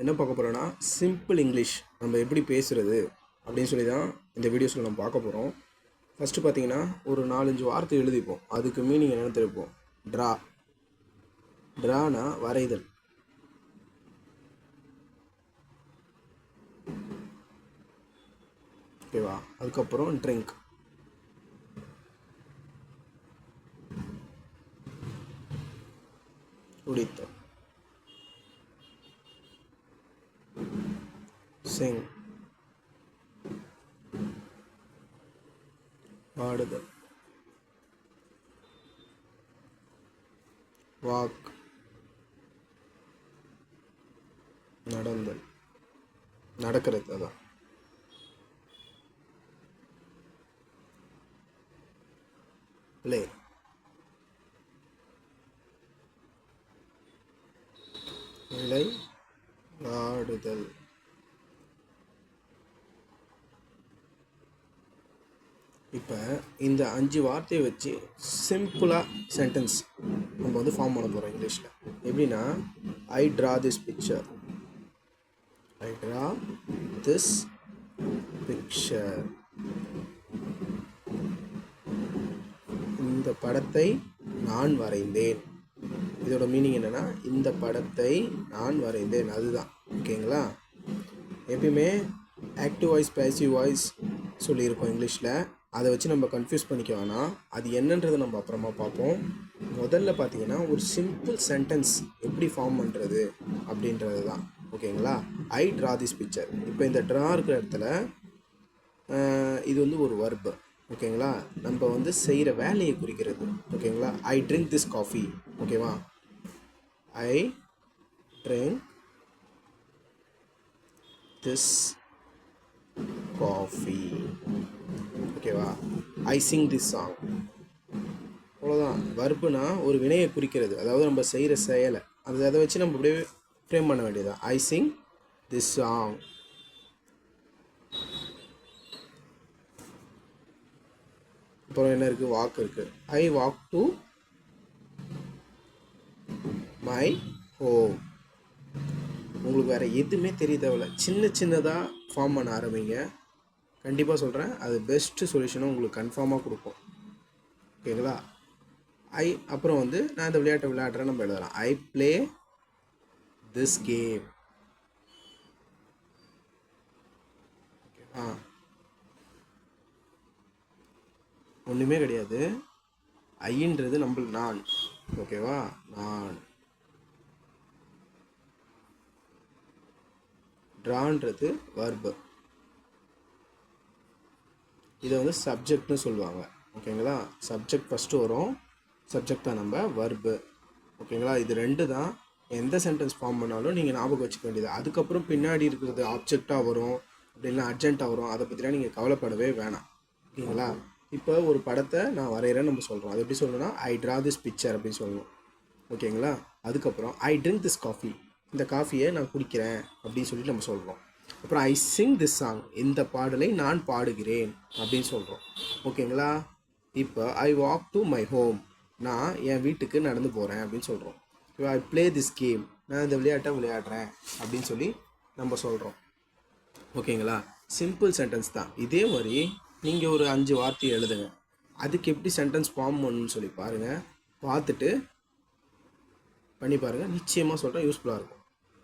என்ன பார்க்க போகிறோன்னா சிம்பிள் இங்கிலீஷ் நம்ம எப்படி பேசுகிறது அப்படின்னு சொல்லி தான் இந்த வீடியோஸில் நம்ம பார்க்க போகிறோம். ஃபஸ்ட்டு பார்த்தீங்கன்னா ஒரு 4-5 வார்த்தை எழுதிப்போம். அதுக்கு மீனிங் என்னென்னு தெரிவிப்போம். ட்ரானா வரைதல். ஓகேவா? அதுக்கப்புறம் ட்ரிங்க், குடித்தல். சிங், பாடுதல். வாக், நடந்தல், நடக்கிறது. அதான் ப்ளே, விளையாடுதல். இப்போ இந்த 5 வார்த்தையை வச்சு சிம்பிளாக சென்டென்ஸ் நம்ம வந்து ஃபார்ம் பண்ண போகிறோம் இங்கிலீஷில். எப்படின்னா, I draw this picture. I draw this picture. இந்த படத்தை நான் வரைந்தேன். இதோட மீனிங் என்னென்னா, இந்த படத்தை நான் வரைந்தேன், அதுதான். ஓகேங்களா? எப்பயுமே ஆக்டிவ் வாய்ஸ் பேசிவ் வாய்ஸ் சொல்லியிருக்கோம் இங்கிலீஷில். அதை வச்சு நம்ம கன்ஃபியூஸ் பண்ணிக்க வேணாம். அது என்னன்றதை நம்ம அப்புறமா பார்ப்போம். முதல்ல பார்த்தீங்கன்னா ஒரு சிம்பிள் சென்டென்ஸ் எப்படி ஃபார்ம் பண்ணுறது அப்படின்றது தான். ஓகேங்களா? I draw this picture. இப்போ இந்த ட்ரா இருக்கிற இடத்துல இது வந்து ஒரு வர்பு. ஓகேங்களா? நம்ம வந்து செய்கிற வேலையை குறிக்கிறது. ஓகேங்களா? I drink this coffee. ஓகேவா? I drink this coffee. ஓகேவா? I sing this song. அவ்வளோதான். வர்புனா ஒரு வினையை குறிக்கிறது, அதாவது நம்ம செய்கிற செயலை. அதை வச்சு நம்ம அப்படியே ஃப்ரேம் பண்ண வேண்டியதுதான். ஐ சிங் திஸ் சாங். அப்புறம் என்ன இருக்குது? வாக் இருக்குது. I walk to my home. உங்களுக்கு வேறு எதுவுமே தெரிய தேவையில்ல. சின்னதாக ஃபார்ம் பண்ண ஆரம்பிங்க. கண்டிப்பாக சொல்கிறேன், அது பெஸ்ட்டு சொல்யூஷனும் உங்களுக்கு கன்ஃபார்மாக கொடுக்கும். ஓகேங்களா? அப்புறம் வந்து நான் இந்த விளையாட்டை விளையாடுறேன் நம்ம எழுதலாம். ஐ ப்ளே திஸ் கேம். ஓகேவா? ஒன்றுமே கிடையாது. ஐன்றது நான். ஓகேவா? நான். ட்ரான்றது வர்பு. இதை வந்து சப்ஜெக்ட்னு சொல்லுவாங்க. ஓகேங்களா? சப்ஜெக்ட் ஃபஸ்ட்டு வரும். சப்ஜெக்ட் தான் நம்ம வர்பு. ஓகேங்களா? இது 2 தான். எந்த சென்டென்ஸ் ஃபார்ம் பண்ணாலும் நீங்கள் ஞாபகம் வச்சுக்க வேண்டியது. அதுக்கப்புறம் பின்னாடி இருக்கிறது ஆப்ஜெக்டாக வரும், அப்படின்னா அர்ஜென்ட்டாக வரும். அதை பற்றிலாம் நீங்கள் கவலைப்படவே வேணாம். ஓகேங்களா? இப்போ ஒரு படத்தை நான் வரைகிறேன்னு நம்ம சொல்கிறோம். அது எப்படி சொல்லணும்னா, ஐ ட்ரா திஸ் பிக்சர் அப்படின்னு சொல்லணும். ஓகேங்களா? அதுக்கப்புறம் ஐ ட்ரிங்க் திஸ் காஃபி. இந்த காஃபியை நான் குடிக்கிறேன் அப்படின்னு சொல்லிட்டு நம்ம சொல்கிறோம். அப்புறம் ஐ சிங் திஸ் சாங். இந்த பாடலை நான் பாடுகிறேன் அப்படின்னு சொல்கிறோம். ஓகேங்களா? இப்போ I walk to my home. நான் என் வீட்டுக்கு நடந்து போகிறேன் அப்படின்னு சொல்கிறோம். இப்போ ஐ ப்ளே திஸ் கேம். நான் இந்த விளையாட்டை விளையாடுறேன் அப்படின்னு சொல்லி நம்ம சொல்கிறோம். ஓகேங்களா? சிம்பிள் சென்டென்ஸ் தான். இதே மாதிரி நீங்கள் ஒரு 5 வார்த்தையை எழுதுங்க. அதுக்கு எப்படி சென்டென்ஸ் ஃபார்ம் பண்ணணும்னு சொல்லி பாருங்கள். பார்த்துட்டு பண்ணி பாருங்கள். நிச்சயமாக சொல்கிறேன், யூஸ்ஃபுல்லாக இருக்கும்.